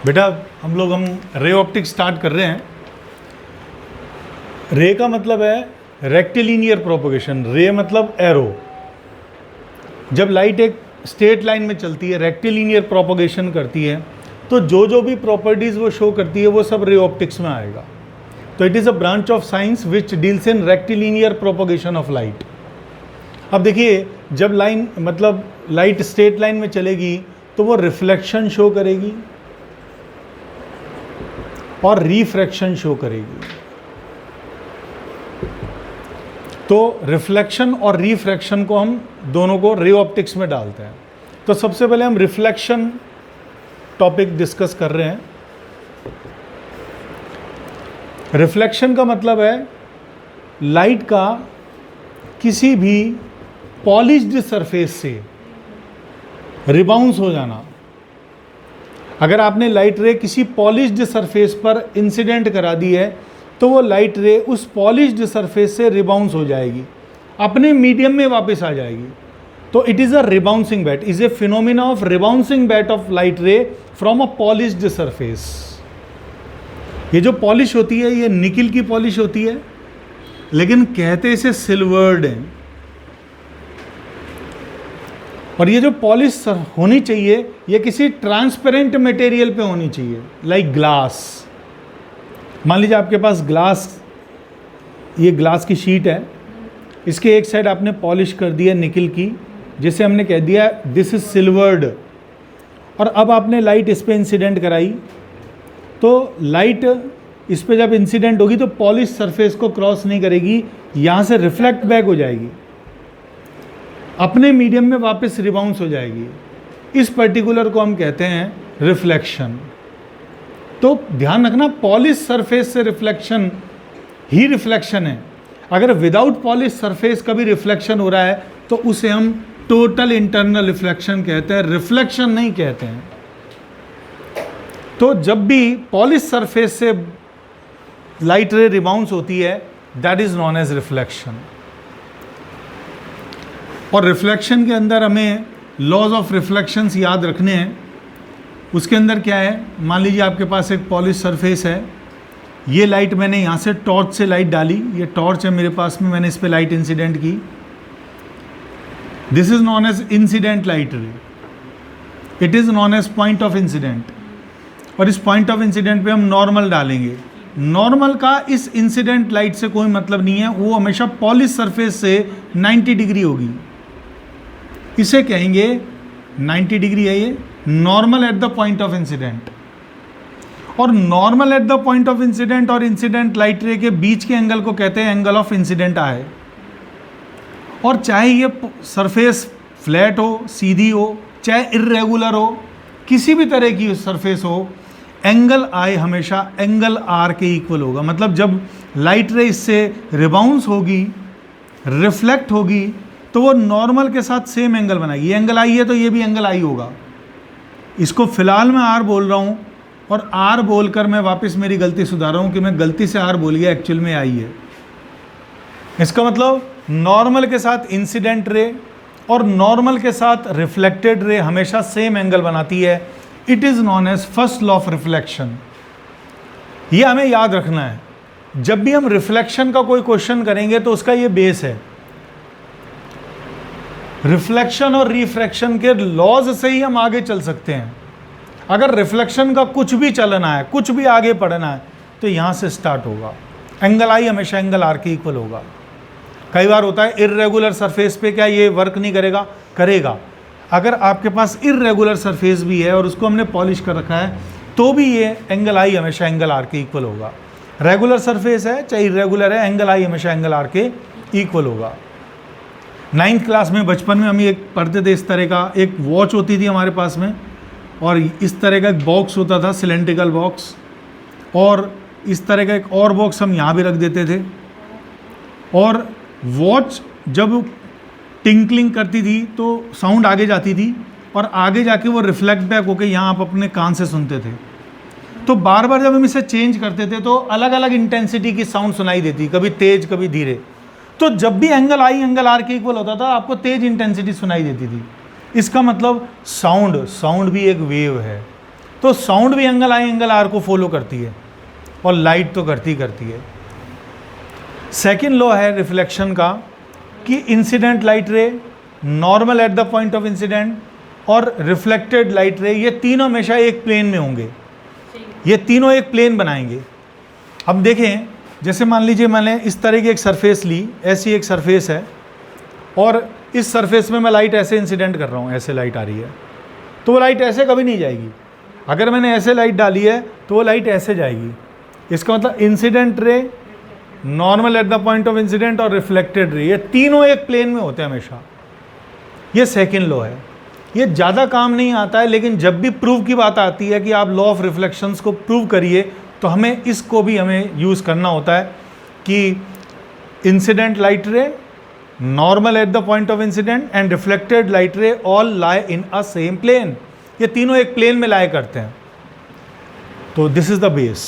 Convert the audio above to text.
बेटा हम ray optics start कर रहे हैं। रे का मतलब है रेक्टिलिनियर प्रोपगेशन। रे मतलब एरो। जब लाइट एक स्ट्रेट लाइन में चलती है, रेक्टिलिनियर प्रोपगेशन करती है, तो जो भी प्रॉपर्टीज वो शो करती है वो सब रे ऑप्टिक्स में आएगा। तो it is a branch of science which deals in rectilinear propagation of light. अब देखिए, जब लाइट स्ट्रेट लाइन में चलेगी तो वो रिफ्लेक्शन शो करेगी और रिफ्रैक्शन शो करेगी। तो रिफ्लेक्शन और रिफ्रैक्शन को हम दोनों को रे ऑप्टिक्स में डालते हैं। तो सबसे पहले हम रिफ्लेक्शन टॉपिक डिस्कस कर रहे हैं। रिफ्लेक्शन का मतलब है लाइट का किसी भी पॉलिश्ड सरफेस से रिबाउंस हो जाना। अगर आपने लाइट रे किसी पॉलिश्ड सरफेस पर इंसिडेंट करा दी है तो वो लाइट रे उस पॉलिश्ड सरफेस से रिबाउंस हो जाएगी, अपने मीडियम में वापस आ जाएगी। तो it is a rebouncing back, is a phenomena of rebouncing back of light ray from a polished surface. ये जो पॉलिश होती है ये निकिल की पॉलिश होती है, लेकिन कहते इसे सिल्वर्ड है। और ये जो पॉलिश होनी चाहिए ये किसी ट्रांसपेरेंट मटेरियल पे होनी चाहिए, लाइक ग्लास। मान लीजिए आपके पास ये ग्लास की शीट है, इसके एक साइड आपने पॉलिश कर दी है निकिल की, जिसे हमने कह दिया दिस इज सिल्वर्ड। और अब आपने लाइट इस पर इंसिडेंट कराई, तो लाइट इस पर जब इंसिडेंट होगी तो पॉलिश सरफेस को क्रॉस नहीं करेगी, यहाँ से रिफ्लेक्ट बैक हो जाएगी, अपने मीडियम में वापस रिबाउंस हो जाएगी। इस पर्टिकुलर को हम कहते हैं रिफ्लेक्शन। तो ध्यान रखना, पॉलिश सरफेस से रिफ्लेक्शन ही रिफ्लेक्शन है। अगर विदाउट पॉलिश सरफेस कभी रिफ्लेक्शन हो रहा है तो उसे हम टोटल इंटरनल रिफ्लेक्शन कहते हैं, रिफ्लेक्शन नहीं कहते हैं। तो जब भी पॉलिश सरफेस से लाइट रे रिबाउंस होती है that is known as reflection. और रिफ्लेक्शन के अंदर हमें लॉज ऑफ रिफ्लेक्शंस याद रखने हैं। उसके अंदर क्या है, मान लीजिए आपके पास एक पॉलिश सरफेस है, ये लाइट मैंने यहाँ से टॉर्च से लाइट डाली, ये टॉर्च है मेरे पास में, मैंने इस पर लाइट इंसिडेंट की, this is known as incident light ray, it is known as point of incident. और इस पॉइंट ऑफ इंसिडेंट पे हम नॉर्मल डालेंगे। नॉर्मल का इस इंसिडेंट लाइट से कोई मतलब नहीं है, वो हमेशा पॉलिश सरफेस से 90 डिग्री होगी, इसे कहेंगे 90 डिग्री है ये normal at the point of incident. और normal at the point of incident और इंसिडेंट लाइट रे के बीच के एंगल को कहते हैं एंगल ऑफ इंसिडेंट आए। और चाहे ये सरफेस फ्लैट हो, सीधी हो, चाहे इर्रेगुलर हो, किसी भी तरह की सरफेस हो, एंगल आई हमेशा एंगल आर के इक्वल होगा। मतलब जब लाइट रे इससे रिबाउंस होगी, रिफ्लेक्ट होगी, तो वो नॉर्मल के साथ सेम एंगल बनाएगी। ये एंगल आई है तो ये भी एंगल आई होगा। इसको फिलहाल मैं आर बोल रहा हूँ, और आर बोलकर मैं वापस मेरी गलती सुधार रहा हूँ कि मैं गलती से आर बोल गया, एक्चुअल में आई है। इसका मतलब नॉर्मल के साथ इंसिडेंट रे और नॉर्मल के साथ रिफ्लेक्टेड रे हमेशा सेम एंगल बनाती है। It is known as first law of reflection. ये हमें याद रखना है। जब भी हम रिफ्लेक्शन का कोई क्वेश्चन करेंगे तो उसका ये बेस है, रिफ्लेक्शन और रिफ्रैक्शन के लॉज से ही हम आगे चल सकते हैं। अगर रिफ्लेक्शन का कुछ भी चलना है, कुछ भी आगे पढ़ना है, तो यहाँ से स्टार्ट होगा। एंगल आई हमेशा एंगल आर के इक्वल होगा। कई बार होता है इर्रेगुलर सरफेस पे क्या ये वर्क नहीं करेगा? करेगा। अगर आपके पास इर्रेगुलर सरफेस भी है और उसको हमने पॉलिश कर रखा है तो भी ये एंगल आई हमेशा एंगल आर के इक्वल होगा। रेगुलर सरफेस है चाहे इर्रेगुलर है, एंगल आई हमेशा एंगल आर के इक्वल होगा। 9th क्लास में बचपन में हम एक पढ़ते थे, इस तरह का एक वॉच होती थी हमारे पास में, और इस तरह का एक बॉक्स होता था, सिलेंड्रिकल बॉक्स, और इस तरह का एक और बॉक्स हम यहाँ भी रख देते थे। और वॉच जब टिंकलिंग करती थी तो साउंड आगे जाती थी, और आगे जाके वो रिफ्लेक्ट बैक होकर यहाँ आप अपने कान से सुनते थे। तो बार बार जब हम इसे चेंज करते थे तो अलग अलग इंटेंसिटी की साउंड सुनाई देती, कभी तेज कभी धीरे। तो जब भी एंगल आई एंगल आर के इक्वल होता था आपको तेज इंटेंसिटी सुनाई देती थी। इसका मतलब साउंड भी एक वेव है। तो साउंड भी एंगल आई एंगल आर को फॉलो करती है और लाइट तो करती है। सेकेंड लॉ है रिफ्लेक्शन का कि incident light ray, normal at the point of incident और रिफ्लेक्टेड लाइट रे, ये तीनों हमेशा एक प्लेन में होंगे, ये तीनों एक प्लेन बनाएंगे। अब देखें, जैसे मान लीजिए मैंने इस तरह की एक सरफेस ली, ऐसी एक सरफेस है और इस सरफेस में मैं लाइट ऐसे इंसिडेंट कर रहा हूँ, ऐसे लाइट आ रही है, तो वो लाइट ऐसे कभी नहीं जाएगी। अगर मैंने ऐसे लाइट डाली है तो वो लाइट ऐसे जाएगी। इसका मतलब incident ray, normal at the point of incident और रिफ्लेक्टेड रे, ये तीनों एक प्लेन में होते हैं हमेशा। ये सेकेंड लॉ है। ये ज़्यादा काम नहीं आता है, लेकिन जब भी प्रूव की बात आती है कि आप लॉ ऑफ रिफ्लेक्शंस को प्रूव करिए, तो हमें इसको भी यूज़ करना होता है कि incident light ray, normal at the point of incident and reflected light ray all lie in a same plane. ये तीनों एक प्लेन में लाए करते हैं। तो दिस इज द बेस।